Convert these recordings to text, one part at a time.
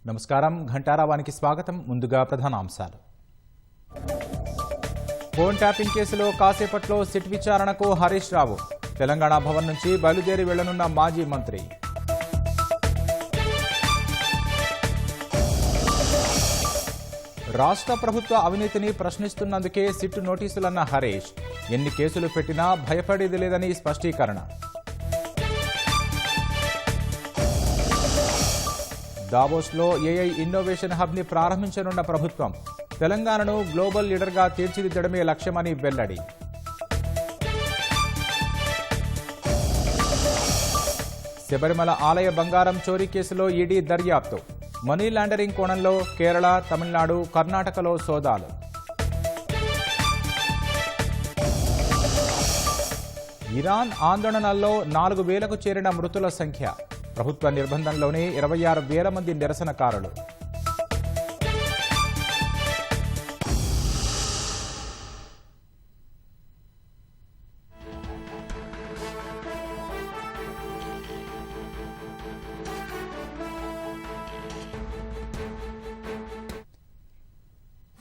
నమస్కారం ఘంటారావానికి స్వాగతం. ముందుగా ప్రధానాంశాలు. ఫోన్ ట్యాపింగ్ కేసులో కాసేపట్లో సిట్ విచారణకు హరీష్ రావు. తెలంగాణ భవన్ నుంచి బయలుదేరి వెళ్లనున్న మాజీ మంత్రి. రాష్ట్ర ప్రభుత్వ అవినీతిని ప్రశ్నిస్తున్నందుకే సిట్ నోటీసులన్న హరీష్. ఎన్ని కేసులు పెట్టినా భయపడేది లేదని స్పష్టీకరణ. దావోస్లో ఏఐ ఇన్నోవేషన్ హబ్ని ప్రారంభించనున్న ప్రభుత్వం. తెలంగాణను గ్లోబల్ లీడర్గా తీర్చిదిద్దడమే లక్ష్యమని వెల్లడి. శబరిమల ఆలయ బంగారం చోరీ కేసులో ఈడీ దర్యాప్తు. మనీ లాండరింగ్ కోణంలో కేరళ, తమిళనాడు, కర్ణాటకలో సోదాలు. ఇరాన్ ఆందోళనల్లో 4,000కు చేరిన మృతుల సంఖ్య. ప్రభుత్వ నిర్బంధంలోనే 26,000 మంది నిరసనకారులు.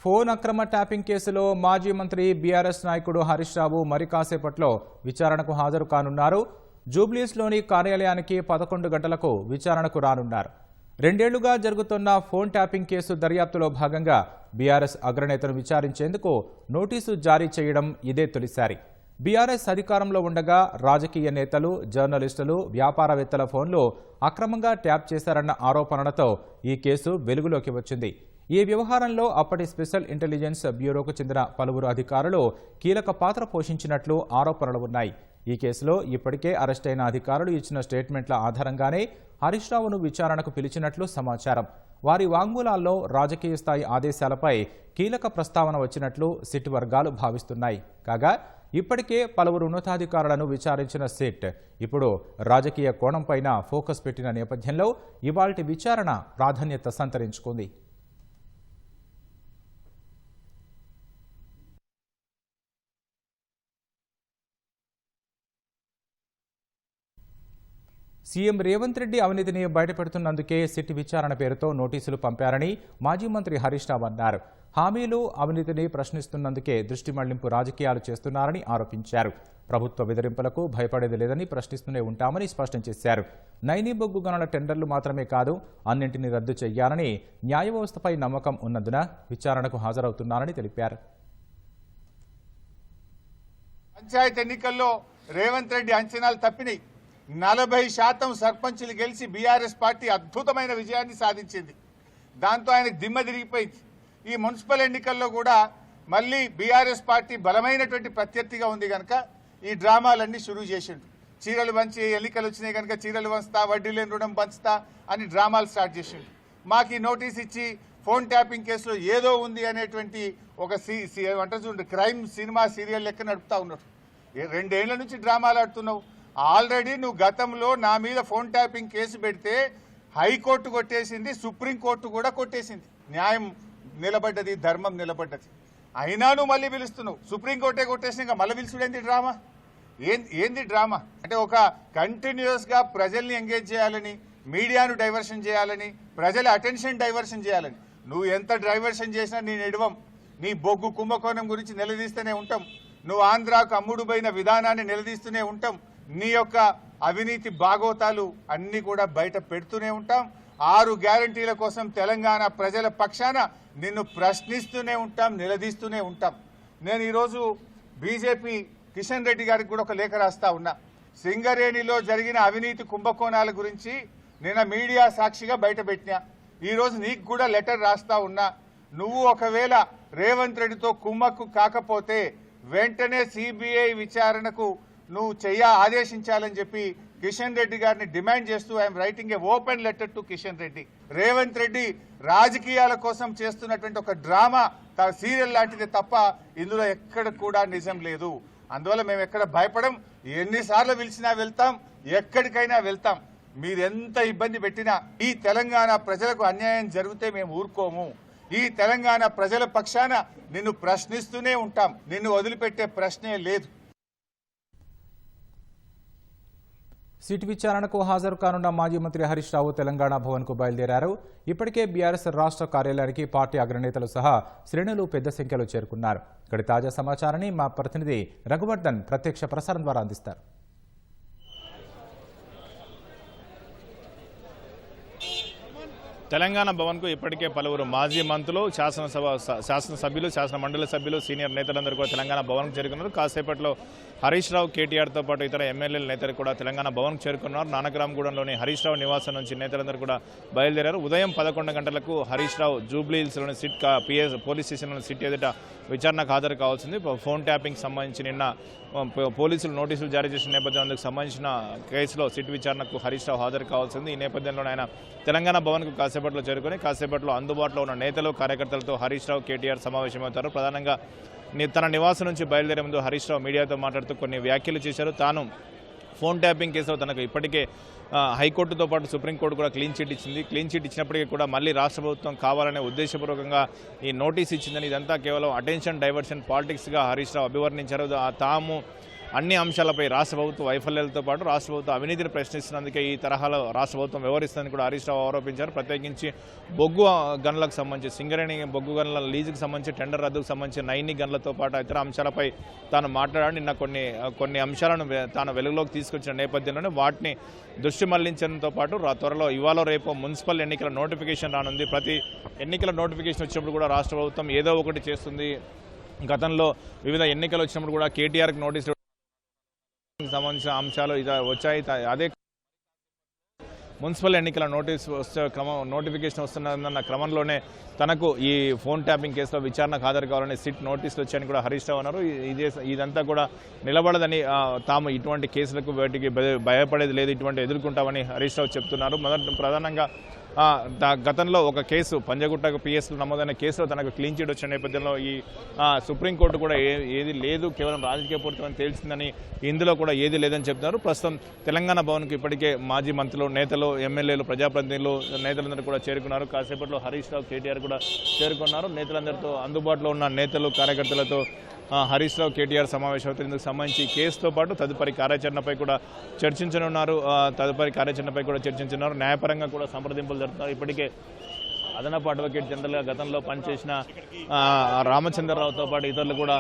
ఫోన్ అక్రమ ట్యాపింగ్ కేసులో మాజీ మంత్రి బీఆర్ఎస్ నాయకుడు హరీష్ రావు మరి కాసేపట్లో విచారణకు హాజరు కానున్నారు. జూబ్లీస్లోని కార్యాలయానికి 11 గంటలకు విచారణకు రానున్నారు. 2 ఏళ్లుగా జరుగుతున్న ఫోన్ ట్యాపింగ్ కేసు దర్యాప్తులో భాగంగా బీఆర్ఎస్ అగ్రనేతను విచారించేందుకు నోటీసు జారీ చేయడం ఇదే తొలిసారి. బీఆర్ఎస్ అధికారంలో ఉండగా రాజకీయ నేతలు, జర్నలిస్టులు, వ్యాపారవేత్తల ఫోన్లు అక్రమంగా ట్యాప్ చేశారన్న ఆరోపణలతో ఈ కేసు వెలుగులోకి వచ్చింది. ఈ వ్యవహారంలో అప్పటి స్పెషల్ ఇంటెలిజెన్స్ బ్యూరోకు చెందిన పలువురు అధికారులు కీలక పాత్ర పోషించినట్లు ఆరోపణలు ఉన్నాయి. ఈ కేసులో ఇప్పటికే అరెస్టైన అధికారులు ఇచ్చిన స్టేట్మెంట్ల ఆధారంగానే హరీష్ రావును విచారణకు పిలిచినట్లు సమాచారం. వారి వాంగ్మూలాల్లో రాజకీయ స్థాయి ఆదేశాలపై కీలక ప్రస్తావన వచ్చినట్లు సిట్ వర్గాలు భావిస్తున్నాయి. కాగా ఇప్పటికే పలువురు ఉన్నతాధికారులను విచారించిన సిట్ ఇప్పుడు రాజకీయ కోణంపైన ఫోకస్ పెట్టిన నేపథ్యంలో ఇవాల్టి విచారణ ప్రాధాన్యత సంతరించుకుంది. సీఎం రేవంత్ రెడ్డి అవినీతిని బయటపెడుతున్నందుకే సిట్ విచారణ పేరుతో నోటీసులు పంపారని మాజీ మంత్రి హరీష్ రావు అన్నారు. హామీలు, అవినీతిని ప్రశ్నిస్తున్నందుకే దృష్టి మళ్లింపు రాజకీయాలు చేస్తున్నారని ఆరోపించారు. ప్రభుత్వ బెదిరింపులకు భయపడేది లేదని ప్రశ్నిస్తూనే ఉంటామని స్పష్టం చేశారు. నైనీ బొగ్గు గనుల టెండర్లు మాత్రమే కాదు, అన్నింటినీ రద్దు చేయాలని న్యాయ వ్యవస్థపై నమ్మకం ఉన్నందున విచారణకు హాజరవుతున్నారని తెలిపారు. పంచాయతీ ఎన్నికల్లో రేవంత్ రెడ్డి అంచనాలు తప్పినాయి. 40% సర్పంచులు గెలిచి బీఆర్ఎస్ పార్టీ అద్భుతమైన విజయాన్ని సాధించింది. దాంతో ఆయనకు దిమ్మ తిరిగిపోయింది. ఈ మున్సిపల్ ఎన్నికల్లో కూడా మళ్ళీ బీఆర్ఎస్ పార్టీ బలమైనటువంటి ప్రత్యర్థిగా ఉంది కనుక ఈ డ్రామాలన్నీ షురూ చేసిండు. చీరలు పంచి ఎన్నికలు వచ్చినాయి కనుక చీరలు పంచుతా, వడ్డీ లేని రుణం పంచుతా అని డ్రామాలు స్టార్ట్ చేసిండు. మాకు ఈ నోటీస్ ఇచ్చి ఫోన్ ట్యాపింగ్ కేసులో ఏదో ఉంది అనేటువంటి ఒక అంటే చూడండి క్రైమ్ సినిమా సీరియల్ లెక్క నడుపుతా ఉన్నాడు. 2 ఏళ్ల నుంచి డ్రామాలు ఆడుతున్నావు. ఆల్రెడీ నువ్వు గతంలో నా మీద ఫోన్ ట్యాపింగ్ కేసు పెడితే హైకోర్టు కొట్టేసింది, సుప్రీంకోర్టు కూడా కొట్టేసింది. న్యాయం నిలబడ్డది, ధర్మం నిలబడ్డది. అయినా నువ్వు మళ్ళీ పిలుస్తున్నావు. సుప్రీంకోర్టే కొట్టేసినాక మళ్ళీ పిలుచుడేంది డ్రామా? ఏంది డ్రామా? అంటే ఒక కంటిన్యూస్గా ప్రజల్ని ఎంగేజ్ చేయాలని, మీడియాను డైవర్షన్ చేయాలని, ప్రజల అటెన్షన్ డైవర్షన్ చేయాలని. నువ్వు ఎంత డైవర్షన్ చేసినా నేను ఎడవం. నీ బొగ్గు కుంభకోణం గురించి నిలదీస్తూనే ఉంటాం. నువ్వు ఆంధ్రాకు అమ్ముడుపోయిన విధానాన్ని నిలదీస్తూనే ఉంటాం. నీ యొక్క అవినీతి బాగోతాలు అన్నీ కూడా బయట పెడుతూనే ఉంటాం. 6 గ్యారంటీల కోసం తెలంగాణ ప్రజల పక్షాన నిన్ను ప్రశ్నిస్తూనే ఉంటాం, నిలదీస్తూనే ఉంటాం. నేను ఈరోజు బీజేపీ కిషన్ రెడ్డి గారికి కూడా ఒక లేఖ రాస్తా ఉన్నా. సింగరేణిలో జరిగిన అవినీతి కుంభకోణాల గురించి నిన్న మీడియా సాక్షిగా బయటపెట్టినా. ఈరోజు నీకు కూడా లెటర్ రాస్తా ఉన్నా. నువ్వు ఒకవేళ రేవంత్ రెడ్డితో కుమ్మక్కు కాకపోతే వెంటనే సిబిఐ విచారణకు నువ్వు ఆదేశించాలని చెప్పి కిషన్ రెడ్డి గారిని డిమాండ్ చేస్తూ I'm writing A open letter to Kishan Reddy. Revanth Reddy రాజకీయాల కోసం చేస్తున్నటువంటి ఒక డ్రామా సీరియల్ లాంటిది తప్ప ఇందులో ఎక్కడ కూడా నిజం లేదు. అందువల్ల మేము ఎక్కడ భయపడం. ఎన్నిసార్లు పిలిచినా వెళ్తాం, ఎక్కడికైనా వెళ్తాం. మీరెంత ఇబ్బంది పెట్టినా ఈ తెలంగాణ ప్రజలకు అన్యాయం జరిగితే మేము ఊరుకోము. ఈ తెలంగాణ ప్రజల పక్షాన నిన్ను ప్రశ్నిస్తూనే ఉంటాం. నిన్ను వదిలిపెట్టే ప్రశ్నే లేదు. సిట్ విచారణకు హాజరు కానున్న మాజీ మంత్రి హరీష్ రావు తెలంగాణ భవన్కు బయలుదేరారు. ఇప్పటికే బీఆర్ఎస్ రాష్ట్ర కార్యాలయానికి పార్టీ అగ్రనేతలు సహా శ్రేణులు పెద్ద సంఖ్యలో చేరుకున్నారు. ఇక్కడి తాజా సమాచారాన్ని మా ప్రతినిధి రఘువర్ధన్ ప్రత్యక్ష ప్రసారం ద్వారా అందిస్తారు. తెలంగాణ భవన్కు ఇప్పటికే పలువురు మాజీ మంత్రులు, శాసనసభ్యులు, శాసన మండలి సభ్యులు, సీనియర్ నేతలందరూ కూడా తెలంగాణ భవన్కు చేరుకున్నారు. కాసేపట్లో హరీష్ రావు, కేటీఆర్తో పాటు ఇతర ఎమ్మెల్యేల నేతలు కూడా తెలంగాణ భవన్కు చేరుకున్నారు. నానక్రామ్గూడెంలోని హరీష్ రావు నివాసం నుంచి నేతలందరూ కూడా బయలుదేరారు. ఉదయం 11 గంటలకు Harish Rao జూబ్లీహిల్స్లోని SIT police స్టేషన్లోని SIT ఎదుట విచారణకు హాజరు కావాల్సింది. ఫోన్ ట్యాపింగ్ సంబంధించి నిన్న పోలీసులు నోటీసులు జారీ చేసిన నేపథ్యంలో అందుకు సంబంధించిన కేసులో సిట్ విచారణకు హరీష్ రావు హాజరు కావాల్సింది. ఈ నేపథ్యంలో ఆయన తెలంగాణ భవన్కు కాసేపట్లో చేరుకుని కాసేపట్లో అందుబాటులో ఉన్న నేతలు, కార్యకర్తలతో హరీష్ రావు, కేటీఆర్ సమావేశమవుతారు. ప్రధానంగా తన నివాసం నుంచి బయలుదేరే ముందు హరీష్ రావు మీడియాతో మాట్లాడుతూ కొన్ని వ్యాఖ్యలు చేశారు. తాను ఫోన్ ట్యాపింగ్ కేసులో తనకు ఇప్పటికే హైకోర్టుతో పాటు సుప్రీంకోర్టు కూడా క్లీన్ చిట్ ఇచ్చింది. క్లీన్ చిట్ ఇచ్చినప్పటికీ కూడా మళ్ళీ రాష్ట్ర ప్రభుత్వం కావాలనే ఉద్దేశపూర్వకంగా ఈ నోటీస్ ఇచ్చిందని, ఇదంతా కేవలం అటెన్షన్ డైవర్షన్ పాలిటిక్స్గా హరీష్ రావు అభివర్ణించారు. తాము అన్ని అంశాలపై రాష్ట్ర ప్రభుత్వ వైఫల్యాలతో పాటు రాష్ట్ర ప్రభుత్వ అవినీతిని ప్రశ్నిస్తున్నందుకే ఈ తరహాలో రాష్ట్ర ప్రభుత్వం వ్యవహరిస్తుందని కూడా హరీష్ రావు ఆరోపించారు. ప్రత్యేకించి బొగ్గు గనులకు సంబంధించి సింగరేణి బొగ్గు గనుల లీజుకు సంబంధించి టెండర్ రద్దుకు సంబంధించి నైని గనులతో పాటు ఇతర అంశాలపై తాను మాట్లాడాడు. నిన్న కొన్ని అంశాలను తాను వెలుగులోకి తీసుకొచ్చిన నేపథ్యంలోనే వాటిని దృష్టి మళ్లించడంతో పాటు త్వరలో ఇవాళ రేపు మున్సిపల్ ఎన్నికల నోటిఫికేషన్ రానుంది. ప్రతి ఎన్నికల నోటిఫికేషన్ వచ్చినప్పుడు కూడా రాష్ట్ర ప్రభుత్వం ఏదో ఒకటి చేస్తుంది. గతంలో వివిధ ఎన్నికలు వచ్చినప్పుడు కూడా కేటీఆర్కి నోటీసులు సంబంధించిన అంశాలు వచ్చాయి. అదే మున్సిపల్ ఎన్నికల నోటిఫికేషన్ వస్తున్న క్రమంలోనే తనకు ఈ ఫోన్ ట్యాపింగ్ కేసులో విచారణకు హాజరు కావాలని సిట్ నోటీసులు వచ్చాయని కూడా హరీష్ రావు అన్నారు. ఇదంతా కూడా నిలబడదని, తాము ఇటువంటి కేసులకు వాటికి భయపడేది లేదు, ఇటువంటి ఎదుర్కొంటామని హరీష్ రావు చెప్తున్నారు. ప్రధానంగా గతంలో ఒక కేసు పంజగుట్ట పిఎస్లో నమోదైన కేసులో తనకు క్లీన్ చిట్ వచ్చిన నేపథ్యంలో ఈ సుప్రీంకోర్టు కూడా ఏది లేదు, కేవలం రాజకీయ పూరితమని తేల్చిందని, ఇందులో కూడా ఏది లేదని చెప్తున్నారు. ప్రస్తుతం తెలంగాణ భవన్కు ఇప్పటికే మాజీ మంత్రులు, నేతలు, ఎమ్మెల్యేలు, ప్రజాప్రతినిధులు, నేతలందరూ కూడా చేరుకున్నారు. కాసేపట్లో హరీష్ రావు, కేటీఆర్ కూడా చేరుకున్నారు. నేతలందరితో అందుబాటులో ఉన్న నేతలు, కార్యకర్తలతో హరీష్ రావు, కేటీఆర్ సమావేశం అవుతుంది. ఇందుకు సంబంధించి కేసుతో పాటు తదుపరి కార్యాచరణపై కూడా చర్చించనున్నారు. న్యాయపరంగా కూడా సంప్రదింపులు జరుపుతున్నారు. ఇప్పటికే అదనపు అడ్వకేట్ జనరల్గా గతంలో పనిచేసిన రామచంద్రరావుతో పాటు ఇతరులు కూడా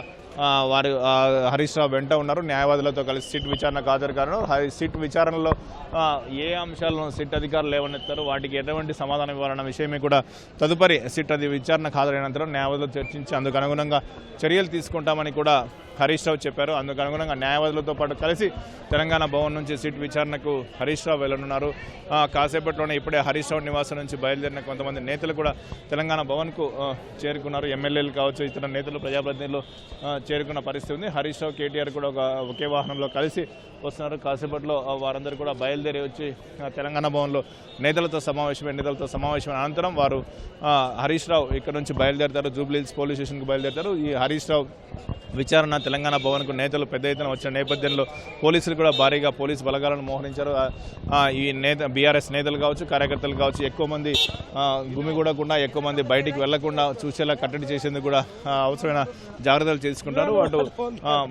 వారు హరీష్ రావు వెంట ఉన్నారు. న్యాయవాదులతో కలిసి సిట్ విచారణకు హాజరు కానున్నారు. సిట్ విచారణలో ఏ అంశాలను సిట్ అధికారులు లేవనెత్తారు, వాటికి ఎటువంటి సమాధానం ఇవ్వాలన్న విషయమే కూడా తదుపరి సిట్ విచారణకు హాజరైనంతరం న్యాయవాదులు చర్చించి అందుకు అనుగుణంగా చర్యలు తీసుకుంటామని కూడా హరీష్ రావు చెప్పారు. అందుకు అనుగుణంగా న్యాయవాదులతో పాటు కలిసి తెలంగాణ భవన్ నుంచి సిట్ విచారణకు హరీష్ రావు వెళ్లనున్నారు. కాసేపట్లోనే ఇప్పుడే హరీష్ రావు నివాసం నుంచి బయలుదేరిన కొంతమంది నేతలు కూడా తెలంగాణ భవన్కు చేరుకున్నారు. ఎమ్మెల్యేలు కావచ్చు, ఇతర నేతలు, ప్రజాప్రతినిధులు చేరుకున్న పరిస్థితి ఉంది. హరీష్ రావు, కేటీఆర్ కూడా ఒకే వాహనంలో కలిసి వస్తున్నారు. కాసేపట్లో వారందరూ కూడా బయలుదేరి వచ్చి తెలంగాణ భవన్లో నేతలతో సమావేశమైన అనంతరం వారు హరీష్ రావు ఇక్కడ నుంచి బయలుదేరతారు, జూబ్లీహిల్స్ పోలీస్ స్టేషన్కు బయలుదేరతారు. ఈ హరీష్ రావు విచారణ తెలంగాణ భవన్కు నేతలు పెద్ద ఎత్తున వచ్చిన నేపథ్యంలో పోలీసులు కూడా భారీగా పోలీసు బలగాలను మోహరించారు. ఈ బీఆర్ఎస్ నేతలు కావచ్చు, కార్యకర్తలు కావచ్చు, ఎక్కువ మంది గుమిగూడకుండా, ఎక్కువ మంది బయటికి వెళ్లకుండా చూసేలా కట్టడి చేసేందుకు కూడా అవసరమైన జాగ్రత్తలు తీసుకుంటారు. అటు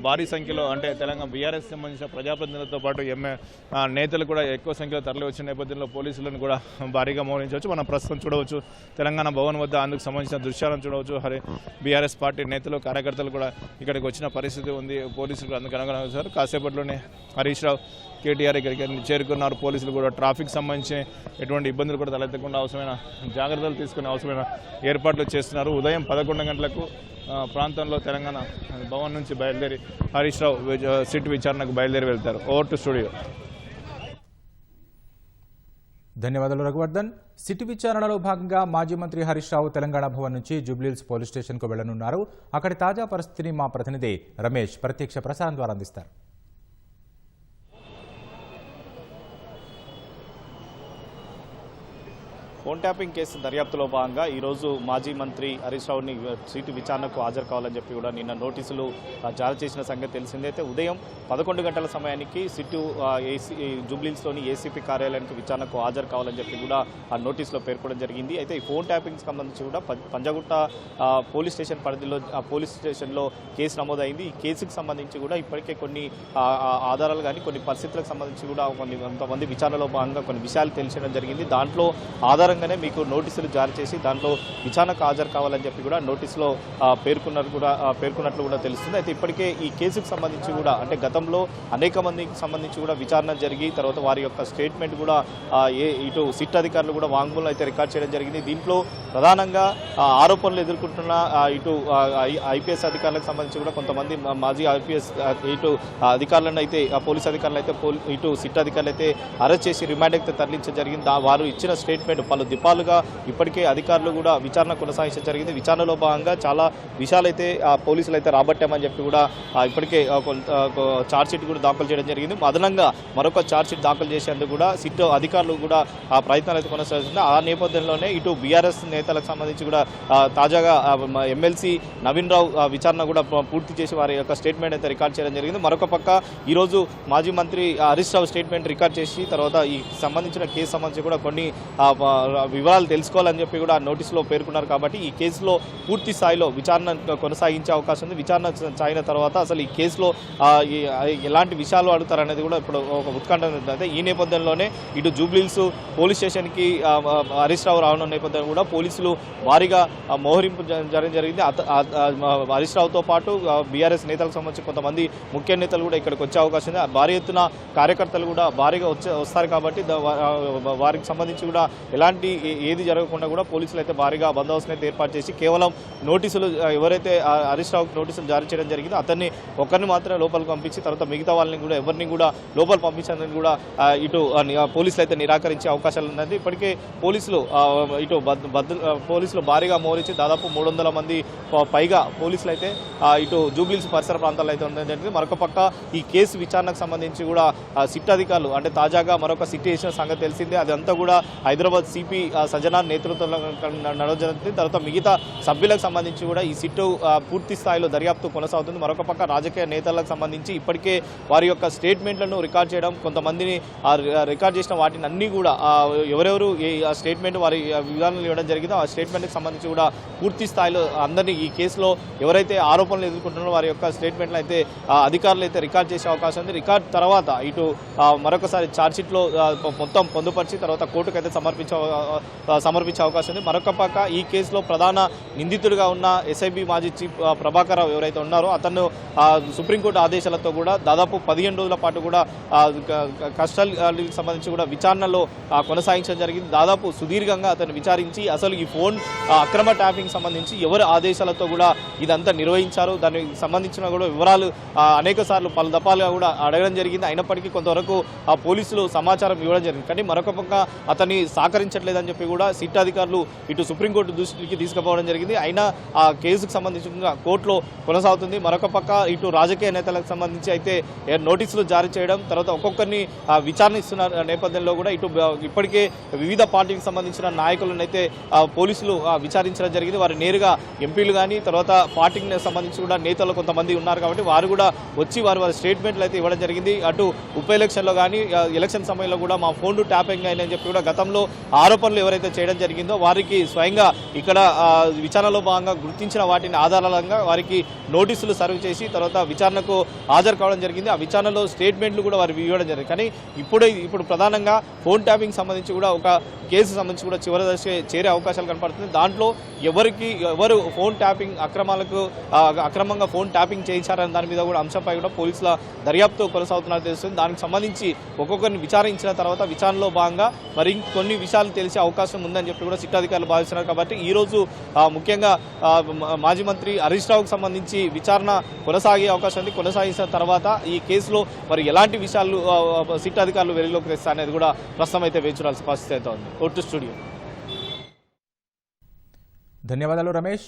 భారీ సంఖ్యలో అంటే తెలంగాణ బీఆర్ఎస్ సంబంధించిన ప్రజాప్రతినిధులతో పాటు నేతలు కూడా ఎక్కువ సంఖ్యలో తరలి వచ్చిన నేపథ్యంలో పోలీసులను కూడా భారీగా మోహరించవచ్చు. మనం ప్రస్తుతం చూడవచ్చు తెలంగాణ భవన్ వద్ద అందుకు సంబంధించిన దృశ్యాలను చూడవచ్చు. బీఆర్ఎస్ పార్టీ నేతలు, కార్యకర్తలు కూడా ఇక్కడికి వచ్చిన పరిస్థితి ఉంది. పోలీసులు అందుకు అనుగుణంగా కాసేపట్లోనే హరీష్ రావు, కేటీఆర్ ఇక్కడికి చేరుకున్నారు. పోలీసులు కూడా ట్రాఫిక్ సంబంధించి ఎటువంటి ఇబ్బందులు కూడా తలెత్తకుండా అవసరమైన జాగ్రత్తలు తీసుకుని అవసరమైన ఏర్పాట్లు చేస్తున్నారు. ఉదయం 11 గంటలకు ప్రాంతంలో తెలంగాణ భవన్ నుంచి బయలుదేరి హరీష్ రావు సిట్ విచారణకు బయలుదేరి వెళ్తారు. Over to studio. ధన్యవాదాలు రఘువర్ధన్. సిట్ విచారణలో భాగంగా మాజీ మంత్రి హరీష్ రావు తెలంగాణ భవన్ నుంచి జూబ్లీహిల్స్ పోలీస్ స్టేషన్కు వెళ్లనున్నారు. అక్కడి తాజా పరిస్థితిని మా ప్రతినిధి రమేష్ ప్రత్యక్ష ప్రసారం ద్వారా అందిస్తారు. ఫోన్ ట్యాపింగ్ కేసు దర్యాప్తులో భాగంగా ఈరోజు మాజీ మంత్రి హరీష్ రావుని సిట్ విచారణకు హాజరు కావాలని చెప్పి కూడా నిన్న నోటీసులు జారీ చేసిన సంగతి తెలిసిందే. అయితే ఉదయం 11 గంటల సమయానికి సిట్టు జూబ్లీహిల్స్లోని ఏసీపీ కార్యాలయానికి విచారణకు హాజరు కావాలని చెప్పి కూడా ఆ నోటీసులో పేర్కొనడం జరిగింది. అయితే ఈ ఫోన్ ట్యాపింగ్ సంబంధించి కూడా పంజాగుట్ట పోలీస్ స్టేషన్ పరిధిలో పోలీస్ స్టేషన్లో కేసు నమోదైంది. ఈ కేసుకు సంబంధించి కూడా ఇప్పటికే కొన్ని ఆధారాలు కానీ కొన్ని పరిస్థితులకు సంబంధించి కూడా కొంతమంది విచారణలో భాగంగా కొన్ని విషయాలు తెలియడం జరిగింది. దాంట్లో ఆధారంగానే మీకు నోటీసులు జారీ చేసి దాంట్లో విచారణకు హాజరు కావాలని చెప్పి కూడా నోటీసులో పేర్కొన్నట్లు కూడా తెలుస్తుంది. అయితే ఇప్పటికే ఈ కేసుకు సంబంధించి కూడా అంటే గతంలో అనేక మందికి సంబంధించి కూడా విచారణ జరిగి తర్వాత వారి యొక్క స్టేట్మెంట్ కూడా ఇటు సిట్ అధికారులు కూడా వాంగ్మూలం అయితే రికార్డ్ చేయడం జరిగింది. దీంట్లో ప్రధానంగా ఆరోపణలు ఎదుర్కొంటున్న ఇటు ఐపీఎస్ అధికారులకు సంబంధించి కూడా కొంతమంది మాజీ ఐపీఎస్ ఇటు అధికారులను అయితే పోలీస్ అధికారులు అయితే ఇటు సిట్ అధికారులు అయితే అరెస్ట్ చేసి రిమాండ్ అయితే తరలించడం జరిగింది. వారు ఇచ్చిన స్టేట్మెంట్ పలు దిపాలుగా ఇప్పటికే అధికారులు కూడా విచారణ కొనసాగించడం జరిగింది. విచారణలో భాగంగా చాలా విషయాలు అయితే పోలీసులు అయితే రాబట్టామని చెప్పి కూడా ఇప్పటికే ఛార్జ్షీట్ కూడా దాఖలు చేయడం జరిగింది. అదనంగా మరొక ఛార్జ్షీట్ దాఖలు చేసేందుకు కూడా సిట్ అధికారులు కూడా ప్రయత్నాలు అయితే కొనసాగుతుంది. ఆ నేపథ్యంలోనే ఇటు బీఆర్ఎస్ నేతలకు సంబంధించి కూడా తాజాగా ఎమ్మెల్సీ నవీన్ రావు విచారణ కూడా పూర్తి చేసి వారి యొక్క స్టేట్మెంట్ అయితే రికార్డ్ చేయడం జరిగింది. మరొక పక్క ఈరోజు మాజీ మంత్రి హరీష్ రావు స్టేట్మెంట్ రికార్డ్ చేసి తర్వాత ఈ సంబంధించిన కేసు సంబంధించి కూడా కొన్ని వివరాలు తెలుసుకోవాలని చెప్పి కూడా నోటీసులో పేర్కొన్నారు. కాబట్టి ఈ కేసులో పూర్తి స్థాయిలో విచారణ కొనసాగించే అవకాశం ఉంది. విచారణ సాగిన తర్వాత అసలు ఈ కేసులో ఎలాంటి విషయాలు అడుగుతారనేది కూడా ఇప్పుడు ఒక ఉత్కంఠ ఉంది. ఈ నేపథ్యంలోనే ఇటు జూబ్లీహిల్స్ పోలీస్ స్టేషన్కి హరీష్ రావు రావడం నేపథ్యంలో కూడా పోలీసులు భారీగా మోహరింపు జరిగింది. హరీష్ రావుతో పాటు బీఆర్ఎస్ నేతలకు సంబంధించి కొంతమంది ముఖ్య నేతలు కూడా ఇక్కడికి వచ్చే అవకాశం ఉంది. భారీ ఎత్తున కార్యకర్తలు కూడా భారీగా వస్తారు. కాబట్టి వారికి సంబంధించి కూడా ఎలాంటి ఏది జరగకుండా కూడా పోలీసులు అయితే భారీగా బందోబస్తును అయితే ఏర్పాటు చేసి కేవలం నోటీసులు ఎవరైతే హరీష్ రావుకి నోటీసులు జారీ చేయడం జరిగిందో అతన్ని ఒక్కరిని మాత్రమే లోపలికి పంపించి తర్వాత మిగతా వాళ్ళని కూడా ఎవరిని కూడా లోపల పంపించాలని కూడా ఇటు పోలీసులు అయితే నిరాకరించే అవకాశాలు ఉన్నాయి. ఇప్పటికే పోలీసులు ఇటు పోలీసులు భారీగా మోహరించి దాదాపు 300 మంది పైగా పోలీసులు అయితే ఇటు జూబ్లీహిల్స్ పరిసర ప్రాంతాల్లో అయితే ఉండడం జరిగింది. మరొక పక్క ఈ కేసు విచారణకు సంబంధించి కూడా సిట్ అధికారులు అంటే తాజాగా మరొక సిట్ వేసిన సంగతి తెలిసిందే. అదంతా కూడా హైదరాబాద్ సిపి సజనార్ నేతృత్వంలో నడవడం జరుగుతుంది. తర్వాత మిగతా సభ్యులకు సంబంధించి కూడా ఈ సిట్టు పూర్తి స్థాయిలో దర్యాప్తు కొనసాగుతుంది. మరొక పక్క రాజకీయ నేతలకు సంబంధించి ఇప్పటికే వారి యొక్క స్టేట్మెంట్లను రికార్డ్ చేయడం కొంతమందిని రికార్డ్ చేసిన వాటిని అన్ని కూడా ఎవరెవరు ఆ స్టేట్మెంట్ వారి విధానాలు ఇవ్వడం జరిగిందో ఆ స్టేట్మెంట్కి సంబంధించి కూడా పూర్తి స్థాయిలో అందరినీ ఈ కేసులో ఎవరైతే ఆరోపణలు ఎదుర్కొంటున్నారో వారి యొక్క స్టేట్మెంట్లు అయితే అధికారులు అయితే రికార్డ్ చేసే అవకాశం ఉంది. రికార్డ్ తర్వాత ఇటు మరొకసారి ఛార్జ్షీట్లో మొత్తం పొందుపరిచి తర్వాత కోర్టుకు అయితే సమర్పించే అవకాశం ఉంది. మరొక పక్క ఈ కేసులో ప్రధాన నిందితుడిగా ఉన్న ఎస్ఐబి మాజీ చీఫ్ ప్రభాకర్ రావు ఎవరైతే ఉన్నారో అతను సుప్రీంకోర్టు ఆదేశాలతో కూడా దాదాపు 15 రోజుల పాటు కూడా కస్టడీకి సంబంధించి కూడా విచారణలో కొనసాగించడం జరిగింది. దాదాపు సుదీర్ఘంగా అతను విచారించి అసలు ఈ ఫోన్ అక్రమ ట్యాపింగ్ సంబంధించి ఎవరి ఆదేశాలతో కూడా ఇదంతా నిర్వహించారు దానికి సంబంధించిన కూడా వివరాలు అనేక సార్లు పలు దఫాలుగా కూడా అడగడం జరిగింది. అయినప్పటికీ కొంతవరకు పోలీసులు సమాచారం ఇవ్వడం జరిగింది. కానీ మరొక పక్క అతన్ని సహకరించట్లేదని చెప్పి కూడా సిట్ అధికారులు ఇటు సుప్రీంకోర్టు దృష్టికి తీసుకుపోవడం జరిగింది. అయినా ఆ కేసుకు సంబంధించి కోర్టులో కొనసాగుతుంది. మరొక పక్క ఇటు రాజకీయ నేతలకు సంబంధించి అయితే నోటీసులు జారీ చేయడం తర్వాత ఒక్కొక్కరిని విచారణ ఇస్తున్న నేపథ్యంలో కూడా ఇటు ఇప్పటికే వివిధ పార్టీకి సంబంధించిన నాయకులను అయితే పోలీసులు విచారించడం జరిగింది. వారు నేరుగా ఎంపీలు కానీ తర్వాత పార్టీకి సంబంధించి కూడా నేతలు కొంతమంది ఉన్నారు కాబట్టి వారు కూడా వచ్చి వారి స్టేట్మెంట్లు అయితే ఇవ్వడం జరిగింది. అటు ఉప ఎలక్షన్లో కానీ ఎలక్షన్ సమయంలో కూడా మా ఫోన్ ట్యాపింగ్ అయిందని చెప్పి కూడా గతంలో ఆరోపణలు ఎవరైతే చేయడం జరిగిందో వారికి స్వయంగా ఇక్కడ విచారణలో భాగంగా గుర్తించిన వాటిని ఆధారాలంగా వారికి నోటీసులు సర్వ్ చేసి తర్వాత విచారణకు హాజరు కావడం జరిగింది. ఆ విచారణలో స్టేట్మెంట్లు కూడా వారు ఇవ్వడం జరిగింది. కానీ ఇప్పుడు ప్రధానంగా ఫోన్ ట్యాపింగ్ సంబంధించి కూడా ఒక కేసు సంబంధించి కూడా చివరి దశ చేరే అవకాశాలు కనపడుతుంది. దాంట్లో ఎవరు ఫోన్ ట్యాపింగ్ అక్రమంగా ఫోన్ ట్యాపింగ్ చేయించారని దాని మీద కూడా అంశంపై కూడా పోలీసుల దర్యాప్తు కొనసాగుతున్నట్టు తెలుస్తుంది. దానికి సంబంధించి ఒక్కొక్కరిని విచారించిన తర్వాత విచారణలో భాగంగా మరి కొన్ని విషయాలు తెలిసే అవకాశం ఉందని చెప్పి కూడా సిట్ అధికారులు భావిస్తున్నారు. కాబట్టి ఈరోజు ముఖ్యంగా మాజీ మంత్రి హరీష్ రావుకు సంబంధించి విచారణ కొనసాగే అవకాశం ఉంది. కొనసాగించిన తర్వాత ఈ కేసులో మరి ఎలాంటి విషయాలు సిట్ అధికారులు వెలుగులోకి తెస్తారు అనేది కూడా ప్రస్తుతం అయితే వేచి చూడాల్సిన పరిస్థితి అయితే ఉంది. Vote studio. ధన్యవాదాలు రమేష్.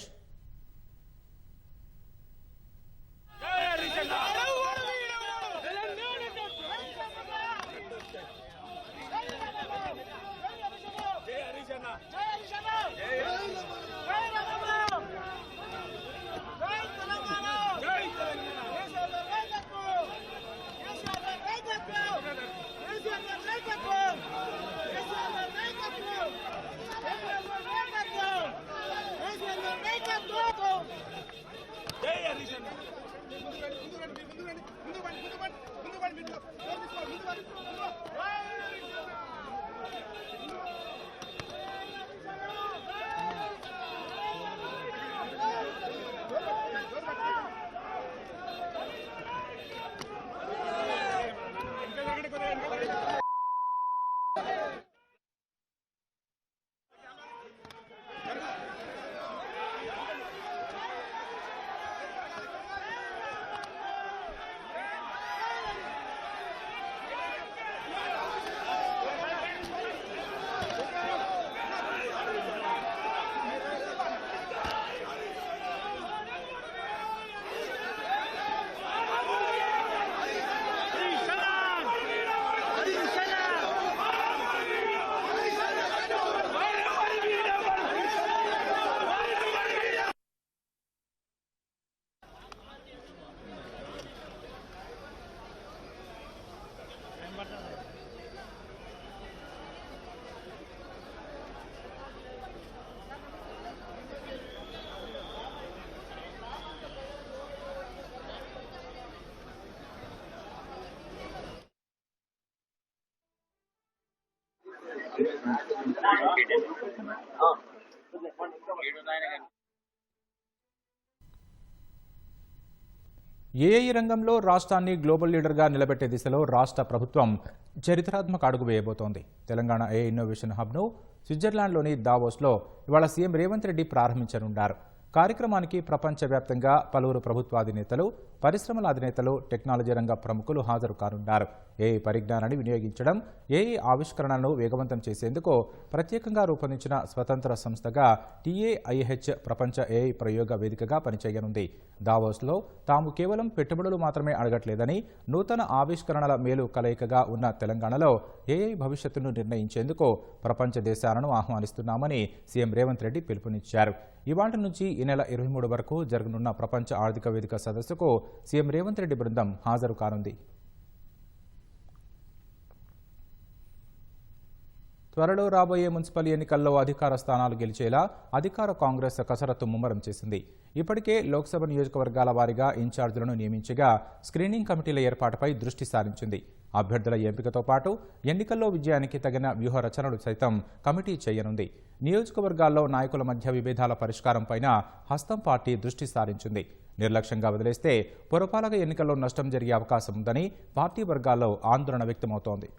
జై హరీష్ అన్న. ఏఐ రంగంలో రాష్ట్రాన్ని గ్లోబల్ లీడర్గా నిలబెట్టే దిశలో రాష్ట్ర ప్రభుత్వం చరిత్రాత్మక అడుగు వేయబోతోంది. తెలంగాణ ఏఐ ఇన్నోవేషన్ హబ్ను స్విట్జర్లాండ్లోని దావోస్లో ఇవాళ సీఎం రేవంత్ రెడ్డి ప్రారంభించనున్నారు. కార్యక్రమానికి ప్రపంచవ్యాప్తంగా పలువురు ప్రభుత్వాధినేతలు, పరిశ్రమల అధినేతలు, టెక్నాలజీ రంగ ప్రముఖులు హాజరు కానున్నారు. ఏఐ పరిజ్ఞానాన్ని వినియోగించడం, ఏఐ ఆవిష్కరణలను వేగవంతం చేసేందుకు ప్రత్యేకంగా రూపొందించిన స్వతంత్ర సంస్థగా టీఏఐహెచ్ ప్రపంచ ఏఐ ప్రయోగ వేదికగా పనిచేయనుంది. దావోస్లో తాము కేవలం పెట్టుబడులు మాత్రమే అడగట్లేదని, నూతన ఆవిష్కరణల మేలు కలయికగా ఉన్న తెలంగాణలో ఏఐ భవిష్యత్తును నిర్ణయించేందుకు ప్రపంచ దేశాలను ఆహ్వానిస్తున్నామని సీఎం రేవంత్ రెడ్డి పిలుపునిచ్చారు. ఇవాళ నుంచి ఈ నెల 23 వరకు జరగనున్న ప్రపంచ ఆర్థిక వేదిక సదస్సుకు సీఎం రేవంత్ రెడ్డి బృందం హాజరు కానుంది. త్వరలో రాబోయే మున్సిపల్ ఎన్నికల్లో అధికార స్థానాలు గెలిచేలా అధికార కాంగ్రెస్ కసరత్తు ముమ్మరం చేసింది. ఇప్పటికే లోక్సభ నియోజకవర్గాల వారీగా ఇన్ఛార్జీలను నియమించగా స్క్రీనింగ్ కమిటీల ఏర్పాటుపై దృష్టి సారించింది. అభ్యర్థుల ఎంపికతో పాటు ఎన్నికల్లో విజయానికి తగిన వ్యూహ రచనలు సైతం కమిటీ చేయనుంది. నియోజకవర్గాల్లో నాయకుల మధ్య విభేదాల పరిష్కారంపైన హస్తం పార్టీ దృష్టి సారించింది. నిర్లక్ష్యంగా వదిలేస్తే పురపాలక ఎన్నికల్లో నష్టం జరిగే అవకాశం ఉందని పార్టీ వర్గాల్లో ఆందోళన వ్యక్తమవుతోంది.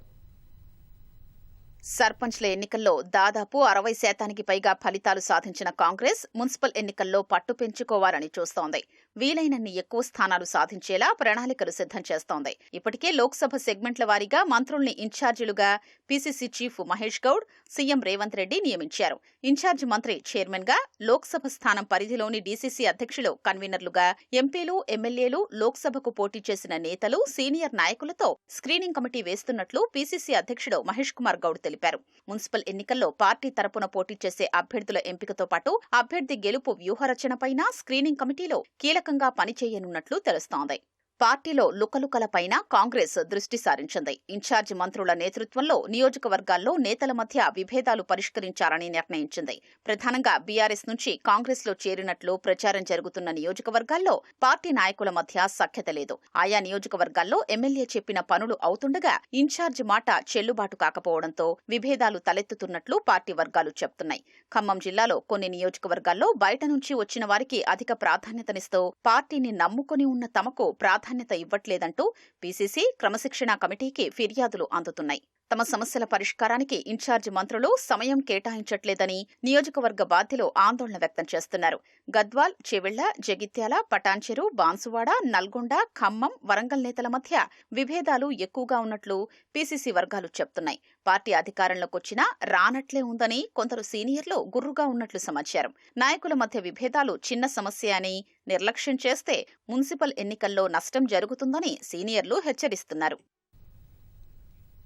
సర్పంచ్ల ఎన్నికల్లో దాదాపు 60% పైగా ఫలితాలు సాధించిన కాంగ్రెస్ మున్సిపల్ ఎన్నికల్లో పట్టు పెంచుకోవాలని చూస్తోంది. వీలైనన్ని ఎక్కువ స్థానాలు సాధించేలా ప్రణాళికలు సిద్ధం చేస్తోంది. ఇప్పటికే లోక్సభ సెగ్మెంట్ల వారీగా మంత్రుల్ని ఇన్ఛార్జీలుగా PCC chief Mahesh Goud, CM Revanth Reddy నియమించారు. ఇన్ఛార్జి మంత్రి చైర్మన్ గా, లోక్సభ స్థానం పరిధిలోని డీసీసీ అధ్యక్షులు కన్వీనర్లుగా, ఎంపీలు, ఎమ్మెల్యేలు, లోక్సభకు పోటీ చేసిన నేతలు, సీనియర్ నాయకులతో స్క్రీనింగ్ కమిటీ వేస్తున్నట్లు పీసీసీ అధ్యక్షుడు మహేష్ కుమార్ గౌడ్ తెలిపారు. మున్సిపల్ ఎన్నికల్లో పార్టీ తరపున పోటీ చేసే అభ్యర్థుల ఎంపికతో పాటు అభ్యర్థి గెలుపు వ్యూహరచనపైన స్క్రీనింగ్ కమిటీలో కీలకంగా పనిచేయనున్నట్లు తెలుస్తోంది. పార్టీలో లుకలుకలపైన కాంగ్రెస్ దృష్టి సారించింది. ఇన్ఛార్జి మంత్రుల నేతృత్వంలో నియోజకవర్గాల్లో నేతల మధ్య విభేదాలు పరిష్కరించాలని నిర్ణయించింది. ప్రధానంగా బీఆర్ఎస్ నుంచి కాంగ్రెస్ లో చేరినట్లు ప్రచారం జరుగుతున్న నియోజకవర్గాల్లో పార్టీ నాయకుల మధ్య సఖ్యత లేదు. ఆయా నియోజకవర్గాల్లో ఎమ్మెల్యే చెప్పిన పనులు అవుతుండగా ఇన్ఛార్జి మాట చెల్లుబాటు కాకపోవడంతో విభేదాలు తలెత్తుతున్నట్లు పార్టీ వర్గాలు చెప్తున్నాయి. ఖమ్మం జిల్లాలో కొన్ని నియోజకవర్గాల్లో బయట నుంచి వచ్చిన వారికి అధిక ప్రాధాన్యతనిస్తూ పార్టీని నమ్ముకుని ఉన్న తమకు ప్రాధాన్యత ఇవ్వట్లేదంటూ పీసీసీ క్రమశిక్షణా కమిటీకి ఫిర్యాదులు అందుతున్నాయి. తమ సమస్యల పరిష్కారానికి ఇన్ఛార్జి మంత్రులు సమయం కేటాయించట్లేదని నియోజకవర్గ బాధ్యులు ఆందోళన వ్యక్తం చేస్తున్నారు. గద్వాల్, చెవిళ్ల, జగిత్యాల, పటాన్చెరు, బాన్సువాడ, నల్గొండ, ఖమ్మం, వరంగల్ నేతల మధ్య విభేదాలు ఎక్కువగా ఉన్నట్లు పీసీసీ వర్గాలు చెప్తున్నాయి. పార్టీ అధికారంలోకొచ్చినా రానట్లే ఉందని కొందరు సీనియర్లు గుర్రుగా ఉన్నట్లు సమాచారం. నాయకుల మధ్య విభేదాలు చిన్న సమస్య అని, నిర్లక్ష్యం చేస్తే మున్సిపల్ ఎన్నికల్లో నష్టం జరుగుతుందని సీనియర్లు హెచ్చరిస్తున్నారు.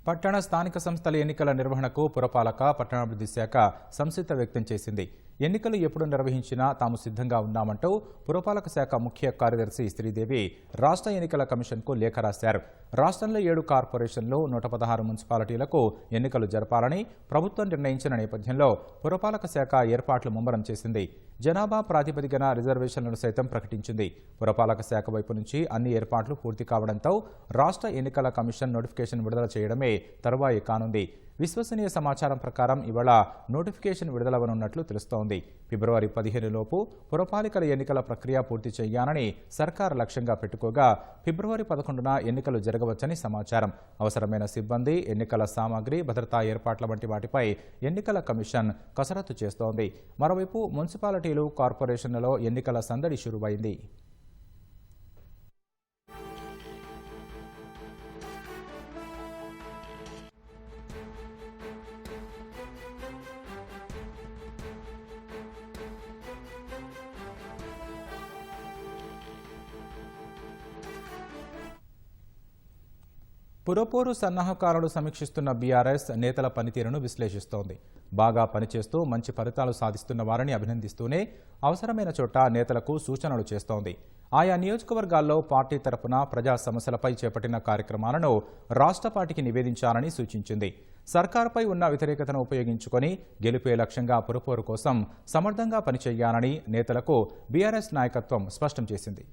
పట్టణ స్థానిక సంస్థల ఎన్నికల నిర్వహణకు పురపాలక, పట్టణాభివృద్ధి శాఖ సంసిద్ధత వ్యక్తం చేసింది. ఎన్నికలు ఎప్పుడు నిర్వహించినా తాము సిద్ధంగా ఉన్నామంటూ పురపాలక శాఖ ముఖ్య కార్యదర్శి శ్రీదేవి రాష్ట్ర ఎన్నికల కమిషన్కు లేఖ రాశారు. రాష్ట్రంలో 7 కార్పొరేషన్లు, 116 మున్సిపాలిటీలకు ఎన్నికలు జరపాలని ప్రభుత్వం నిర్ణయించిన నేపథ్యంలో పురపాలక శాఖ ఏర్పాట్లు ముమ్మరం చేసింది. జనాభా ప్రాతిపదికన రిజర్వేషన్లను సైతం ప్రకటించింది. పురపాలక శాఖ వైపు నుంచి అన్ని ఏర్పాట్లు పూర్తి కావడంతో రాష్ట్ర ఎన్నికల కమిషన్ నోటిఫికేషన్ విడుదల చేయడమే తరువాయి కానుంది. విశ్వసనీయ సమాచారం ప్రకారం ఇవాళ నోటిఫికేషన్ విడుదలవనున్నట్లు తెలుస్తోంది. ఫిబ్రవరి 15 లోపు పురపాలికల ఎన్నికల ప్రక్రియ పూర్తి చేయాలని సర్కారు లక్ష్యంగా పెట్టుకోగా ఫిబ్రవరి 11న ఎన్నికలు జరగవచ్చని సమాచారం. అవసరమైన సిబ్బంది, ఎన్నికల సామాగ్రి, భద్రతా ఏర్పాట్ల వంటి వాటిపై ఎన్నికల కమిషన్ కసరత్తు చేస్తోంది. మరోవైపు మున్సిపాలిటీలు, కార్పొరేషన్లలో ఎన్నికల సందడి షురువైంది. పురపోరు సన్నాహకారులు సమీక్షిస్తున్న బీఆర్ఎస్ నేతల పనితీరును విశ్లేషిస్తోంది. బాగా పనిచేస్తూ మంచి ఫలితాలు సాధిస్తున్న వారిని అభినందిస్తూనే అవసరమైన చోట నేతలకు సూచనలు చేస్తోంది. ఆయా నియోజకవర్గాల్లో పార్టీ తరపున ప్రజా సమస్యలపై చేపట్టిన కార్యక్రమాలను రాష్ట్ర పార్టీకి నివేదించాలని సూచించింది. సర్కారుపై ఉన్న వ్యతిరేకతను ఉపయోగించుకొని గెలిపే లక్ష్యంగా పురపోరు కోసం సమర్థంగా పనిచేయాలని నేతలకు బీఆర్ఎస్ నాయకత్వం స్పష్టం చేసింది.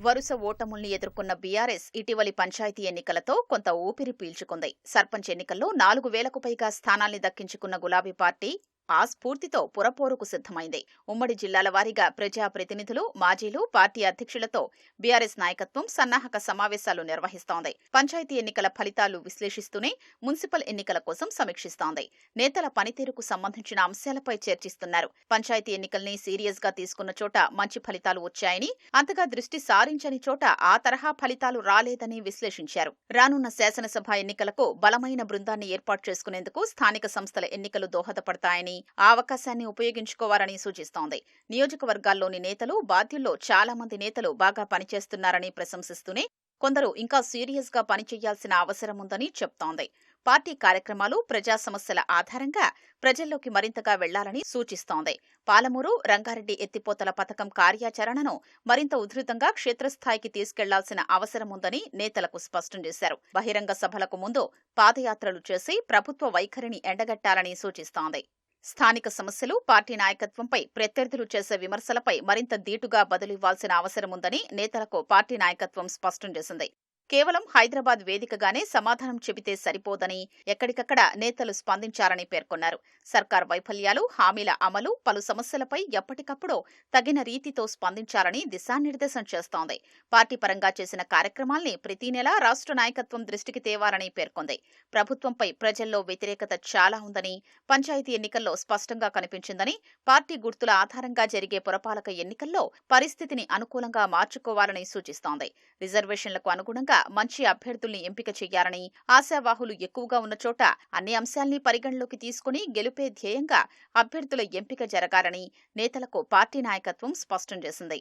వరుస ఓటముల్ని ఎదుర్కొన్న బీఆర్ఎస్ ఇటీవలి పంచాయతీ ఎన్నికలతో కొంత ఊపిరి పీల్చుకుంది. సర్పంచ్ ఎన్నికల్లో 4,000కు పైగా స్థానాల్ని దక్కించుకున్న గులాబీ పార్టీ ఆ స్ఫూర్తితో పురపోరుకు సిద్ధమైంది. ఉమ్మడి జిల్లాల వారీగా ప్రజాప్రతినిధులు, మాజీలు, పార్టీ అధ్యక్షులతో బీఆర్ఎస్ నాయకత్వం సన్నాహక సమావేశాలు నిర్వహిస్తోంది. పంచాయతీ ఎన్నికల ఫలితాలు విశ్లేషిస్తూనే మున్సిపల్ ఎన్నికల కోసం సమీక్షిస్తోంది. నేతల పనితీరుకు సంబంధించిన అంశాలపై చర్చిస్తున్నారు. పంచాయతీ ఎన్నికల్ని సీరియస్ గా తీసుకున్న చోట మంచి ఫలితాలు వచ్చాయని, అంతగా దృష్టి సారించని చోట ఆ తరహా ఫలితాలు రాలేదని విశ్లేషించారు. రానున్న శాసనసభ ఎన్నికలకు బలమైన బృందాన్ని ఏర్పాటు చేసుకునేందుకు స్థానిక సంస్థల ఎన్నికలు దోహదపడతాయని, ఆ అవకాశాన్ని ఉపయోగించుకోవాలని సూచిస్తోంది. నియోజకవర్గాల్లోని నేతలు, బాధ్యుల్లో చాలా మంది నేతలు బాగా పనిచేస్తున్నారని ప్రశంసిస్తూనే కొందరు ఇంకా సీరియస్ గా పనిచేయాల్సిన అవసరం ఉందని చెప్తోంది. పార్టీ కార్యక్రమాలు, ప్రజా సమస్యల ఆధారంగా ప్రజల్లోకి మరింతగా వెళ్లాలని సూచిస్తోంది. పాలమూరు, రంగారెడ్డి ఎత్తిపోతల పథకం కార్యాచరణను మరింత ఉధృతంగా క్షేత్రస్థాయికి తీసుకెళ్లాల్సిన అవసరం ఉందని నేతలకు స్పష్టం చేశారు. బహిరంగ సభలకు ముందు పాదయాత్రలు చేసి ప్రభుత్వ వైఖరిని ఎండగట్టాలని సూచిస్తోంది. స్థానిక సమస్యలు, పార్టీ నాయకత్వంపై ప్రత్యర్థులు చేసే విమర్శలపై మరింత ధీటుగా బదులివ్వాల్సిన అవసరముందని నేతలకు పార్టీ నాయకత్వం స్పష్టం చేసింది. కేవలం హైదరాబాద్ వేదికగానే సమాధానం చెబితే సరిపోదని ఎక్కడికక్కడ నేతలు స్పందించారని పేర్కొన్నారు. సర్కార్ వైఫల్యాలు, హామీల అమలు, పలు సమస్యలపై ఎప్పటికప్పుడు తగిన రీతితో స్పందించాలని దిశానిర్దేశం చేస్తోంది. పార్టీ పరంగా చేసిన కార్యక్రమాల్ని ప్రతి నెలా రాష్ట్ర నాయకత్వం దృష్టికి తేవాలని పేర్కొంది. ప్రభుత్వంపై ప్రజల్లో వ్యతిరేకత చాలా ఉందని, పంచాయతీ ఎన్నికల్లో స్పష్టంగా కనిపించిందని, పార్టీ గుర్తుల ఆధారంగా జరిగే పురపాలక ఎన్నికల్లో పరిస్థితిని అనుకూలంగా మార్చుకోవాలని సూచిస్తోంది. రిజర్వేషన్లకు అనుగుణంగా మంచి అభ్యర్థుల్ని ఎంపిక చేయాలని, ఆశావాహులు ఎక్కువగా ఉన్న చోట అన్ని అంశాల్ని పరిగణలోకి తీసుకుని గెలుపే ధ్యేయంగా అభ్యర్థుల ఎంపిక జరగాలని నేతలకు పార్టీ నాయకత్వం స్పష్టం చేసింది.